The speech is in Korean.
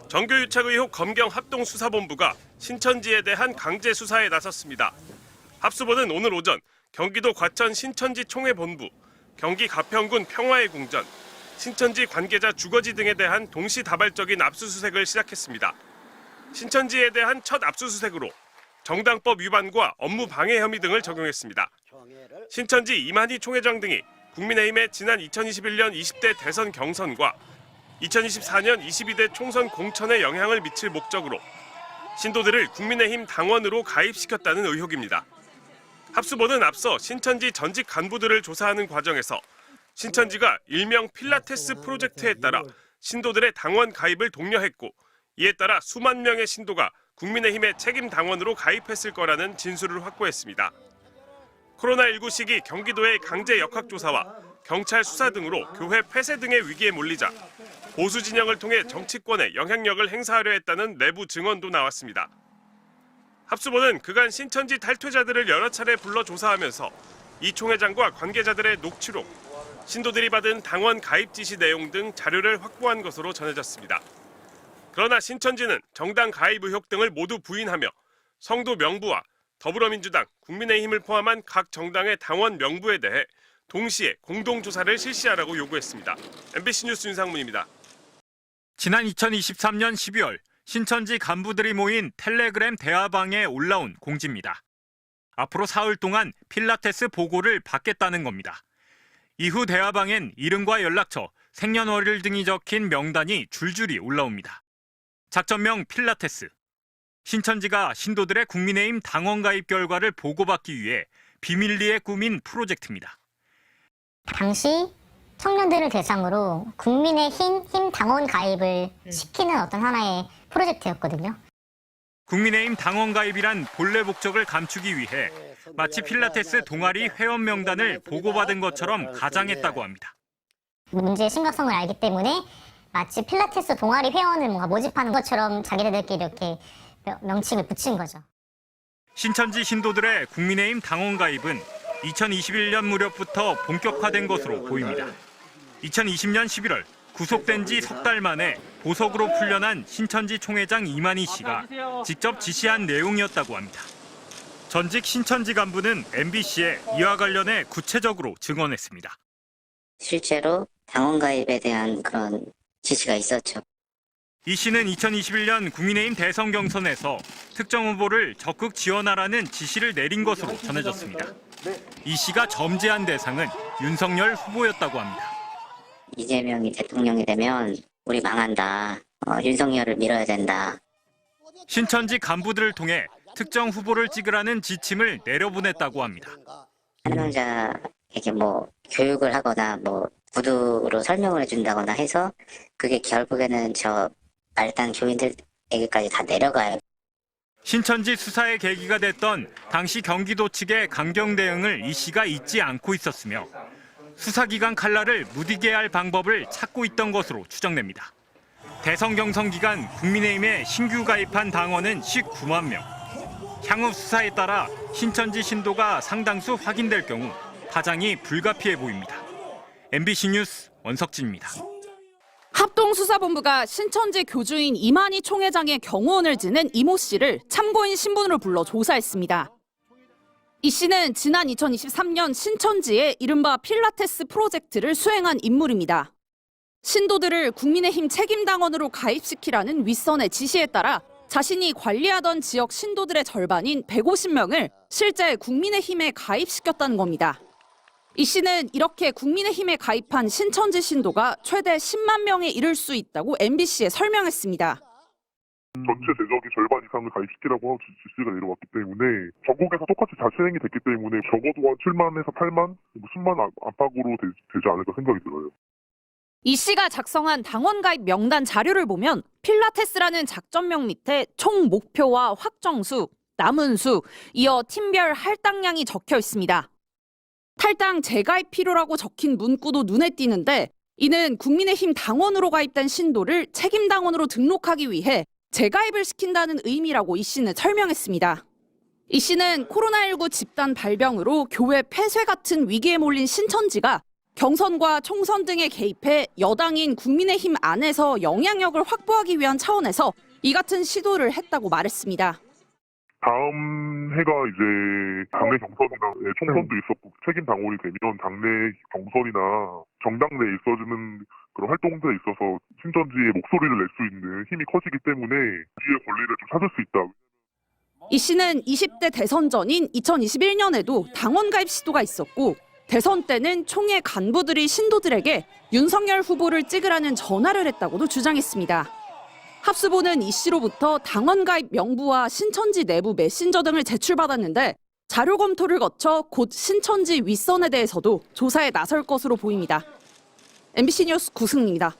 정교유착 의혹 검경 합동수사본부가 신천지에 대한 강제 수사에 나섰습니다. 합수본은 오늘 오전 경기도 과천 신천지 총회본부, 경기 가평군 평화의 궁전, 신천지 관계자 주거지 등에 대한 동시다발적인 압수수색을 시작했습니다. 신천지에 대한 첫 압수수색으로 정당법 위반과 업무 방해 혐의 등을 적용했습니다. 신천지 이만희 총회장 등이 국민의힘의 지난 2021년 20대 대선 경선과 2024년 22대 총선 공천에 영향을 미칠 목적으로 신도들을 국민의힘 당원으로 가입시켰다는 의혹입니다. 합수본은 앞서 신천지 전직 간부들을 조사하는 과정에서 신천지가 일명 필라테스 프로젝트에 따라 신도들의 당원 가입을 독려했고 이에 따라 수만 명의 신도가 국민의힘의 책임 당원으로 가입했을 거라는 진술을 확보했습니다. 코로나19 시기 경기도의 강제 역학조사와 경찰 수사 등으로 교회 폐쇄 등의 위기에 몰리자 보수 진영을 통해 정치권에 영향력을 행사하려 했다는 내부 증언도 나왔습니다. 합수본은 그간 신천지 탈퇴자들을 여러 차례 불러 조사하면서 이 총회장과 관계자들의 녹취록, 신도들이 받은 당원 가입 지시 내용 등 자료를 확보한 것으로 전해졌습니다. 그러나 신천지는 정당 가입 의혹 등을 모두 부인하며 성도 명부와 더불어민주당, 국민의힘을 포함한 각 정당의 당원 명부에 대해 동시에 공동조사를 실시하라고 요구했습니다. MBC 뉴스 윤상문입니다. 지난 2023년 12월 신천지 간부들이 모인 텔레그램 대화방에 올라온 공지입니다. 앞으로 사흘 동안 필라테스 보고를 받겠다는 겁니다. 이후 대화방엔 이름과 연락처, 생년월일 등이 적힌 명단이 줄줄이 올라옵니다. 작전명 필라테스. 신천지가 신도들의 국민의힘 당원 가입 결과를 보고받기 위해 비밀리에 꾸민 프로젝트입니다. 당시 청년들을 대상으로 국민의힘 당원 가입을 시키는 어떤 하나의 프로젝트였거든요. 국민의힘 당원 가입이란 본래 목적을 감추기 위해 마치 필라테스 동아리 회원 명단을 보고받은 것처럼 가장했다고 합니다. 문제의 심각성을 알기 때문에 마치 필라테스 동아리 회원을 뭔가 모집하는 것처럼 자기네들끼리 이렇게 명칭을 붙인 거죠. 신천지 신도들의 국민의힘 당원 가입은 2021년 무렵부터 본격화된 것으로 보입니다. 2020년 11월 구속된 지 석 달 만에 보석으로 풀려난 신천지 총회장 이만희 씨가 직접 지시한 내용이었다고 합니다. 전직 신천지 간부는 MBC에 이와 관련해 구체적으로 증언했습니다. 실제로 당원 가입에 대한 그런 지시가 있었죠. 이 씨는 2021년 국민의힘 대선 경선에서 특정 후보를 적극 지원하라는 지시를 내린 것으로 전해졌습니다. 이 씨가 점지한 대상은 윤석열 후보였다고 합니다. 이재명이 대통령이 되면 우리 망한다. 윤석열을 밀어야 된다. 신천지 간부들을 통해 특정 후보를 찍으라는 지침을 내려보냈다고 합니다. 한명자에게 교육을 하거나 구두로 설명을 해준다거나 해서 그게 결국에는 저 말단 교인들에게까지 다 내려가요. 신천지 수사의 계기가 됐던 당시 경기도 측의 강경 대응을 이 씨가 잊지 않고 있었으며 수사기관 칼날을 무디게 할 방법을 찾고 있던 것으로 추정됩니다. 대선 경선 기간 국민의힘에 신규 가입한 당원은 19만 명. 향후 수사에 따라 신천지 신도가 상당수 확인될 경우 파장이 불가피해 보입니다. MBC 뉴스 원석진입니다. 합동수사본부가 신천지 교주인 이만희 총회장의 경호원을 지낸 이모 씨를 참고인 신분으로 불러 조사했습니다. 이 씨는 지난 2023년 신천지의 이른바 필라테스 프로젝트를 수행한 인물입니다. 신도들을 국민의힘 책임당원으로 가입시키라는 윗선의 지시에 따라 자신이 관리하던 지역 신도들의 절반인 150명을 실제 국민의힘에 가입시켰다는 겁니다. 이 씨는 이렇게 국민의힘에 가입한 신천지 신도가 최대 10만 명에 이를 수 있다고 MBC에 설명했습니다. 전체 재적의 절반 이상을 가입시키라고 지시가 내려왔기 때문에 전국에서 똑같이 다 시행이 됐기 때문에 적어도 한 7만에서 8만, 10만 안팎으로 되지 않을까 생각이 들어요. 이 씨가 작성한 당원 가입 명단 자료를 보면 필라테스라는 작전명 밑에 총 목표와 확정수, 남은 수, 이어 팀별 할당량이 적혀 있습니다. 탈당 재가입 필요라고 적힌 문구도 눈에 띄는데 이는 국민의힘 당원으로 가입된 신도를 책임당원으로 등록하기 위해 재가입을 시킨다는 의미라고 이 씨는 설명했습니다. 이 씨는 코로나19 집단 발병으로 교회 폐쇄 같은 위기에 몰린 신천지가 경선과 총선 등에 개입해 여당인 국민의힘 안에서 영향력을 확보하기 위한 차원에서 이 같은 시도를 했다고 말했습니다. 다음 해가 이제 당내 경선이나 총선도 있었고 책임 당원이 되면 당내 경선이나 정당 내에 있어지는 그런 활동들에 있어서 신천지의 목소리를 낼 수 있는 힘이 커지기 때문에 지의 권리를 좀 찾을 수 있다. 이 씨는 20대 대선 전인 2021년에도 당원 가입 시도가 있었고 대선 때는 총회 간부들이 신도들에게 윤석열 후보를 찍으라는 전화를 했다고도 주장했습니다. 합수보는 이 씨로부터 당원 가입 명부와 신천지 내부 메신저 등을 제출받았는데 자료 검토를 거쳐 곧 신천지 윗선에 대해서도 조사에 나설 것으로 보입니다. MBC 뉴스 구승입니다.